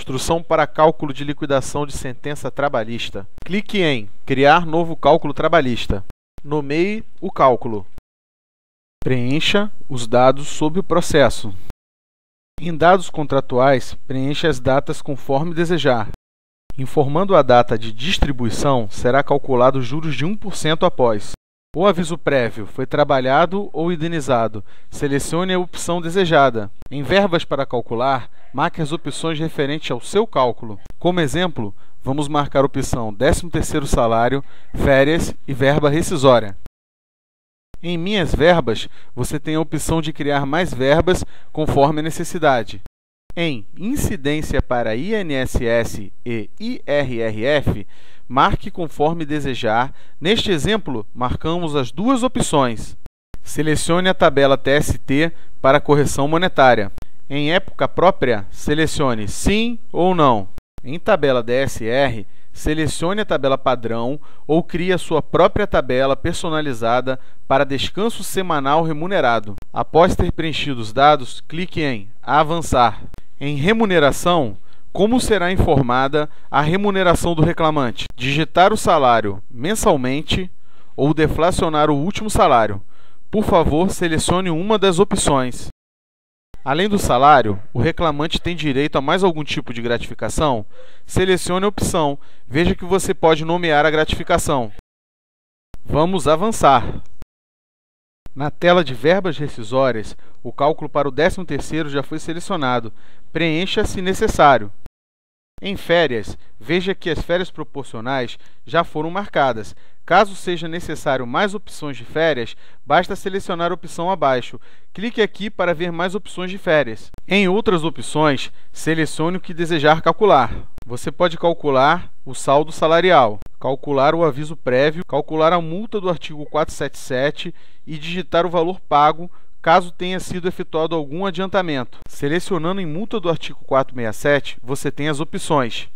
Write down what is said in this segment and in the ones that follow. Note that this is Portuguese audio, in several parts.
Instrução para cálculo de liquidação de sentença trabalhista. Clique em Criar novo cálculo trabalhista. Nomeie o cálculo. Preencha os dados sobre o processo. Em dados contratuais, preencha as datas conforme desejar. Informando a data de distribuição, será calculado juros de 1% após. O aviso prévio foi trabalhado ou indenizado. Selecione a opção desejada. Em verbas para calcular, marque as opções referentes ao seu cálculo. Como exemplo, vamos marcar a opção 13º salário, férias e verba rescisória. Em Minhas Verbas, você tem a opção de criar mais verbas conforme a necessidade. Em Incidência para INSS e IRRF, marque conforme desejar. Neste exemplo, marcamos as duas opções. Selecione a tabela TST para correção monetária. Em época própria, selecione Sim ou Não. Em tabela DSR, selecione a tabela padrão ou crie a sua própria tabela personalizada para descanso semanal remunerado. Após ter preenchido os dados, clique em Avançar. Em Remuneração, como será informada a remuneração do reclamante? Digitar o salário mensalmente ou deflacionar o último salário. Por favor, selecione uma das opções. Além do salário, o reclamante tem direito a mais algum tipo de gratificação? Selecione a opção. Veja que você pode nomear a gratificação. Vamos avançar. Na tela de verbas rescisórias, o cálculo para o 13º já foi selecionado. Preencha se necessário. Em férias, veja que as férias proporcionais já foram marcadas. Caso seja necessário mais opções de férias, basta selecionar a opção abaixo. Clique aqui para ver mais opções de férias. Em outras opções, selecione o que desejar calcular. Você pode calcular o saldo salarial, calcular o aviso prévio, calcular a multa do artigo 477 e digitar o valor pago caso tenha sido efetuado algum adiantamento. Selecionando em multa do artigo 467, você tem as opções.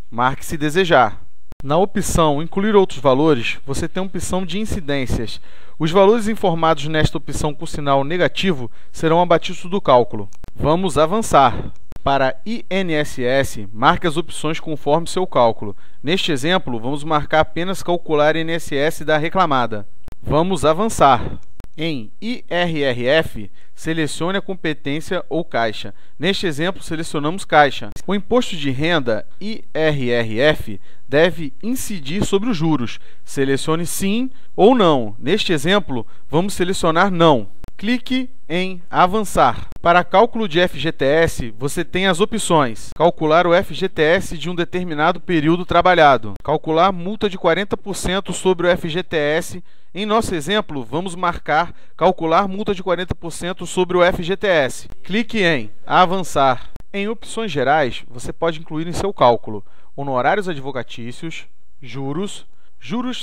Marque se desejar. Na opção Incluir outros valores, você tem a opção de incidências. Os valores informados nesta opção com sinal negativo serão abatidos do cálculo. Vamos avançar. Para INSS, marque as opções conforme seu cálculo. Neste exemplo, vamos marcar apenas calcular INSS da reclamada. Vamos avançar. Em IRRF, selecione a competência ou caixa. Neste exemplo, selecionamos caixa. O imposto de renda IRRF deve incidir sobre os juros. Selecione sim ou não. Neste exemplo, vamos selecionar não. Clique em Avançar. Para cálculo de FGTS, você tem as opções: calcular o FGTS de um determinado período trabalhado, calcular multa de 40% sobre o FGTS. Em nosso exemplo, vamos marcar calcular multa de 40% sobre o FGTS. Clique em Avançar. Em opções gerais, você pode incluir em seu cálculo honorários advocatícios, juros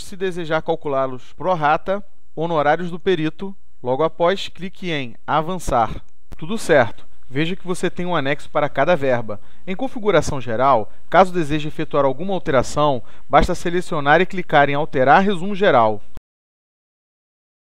se desejar calculá-los pro rata, honorários do perito. Logo após, clique em Avançar. Tudo certo. Veja que você tem um anexo para cada verba. Em configuração geral, caso deseje efetuar alguma alteração, basta selecionar e clicar em Alterar Resumo Geral.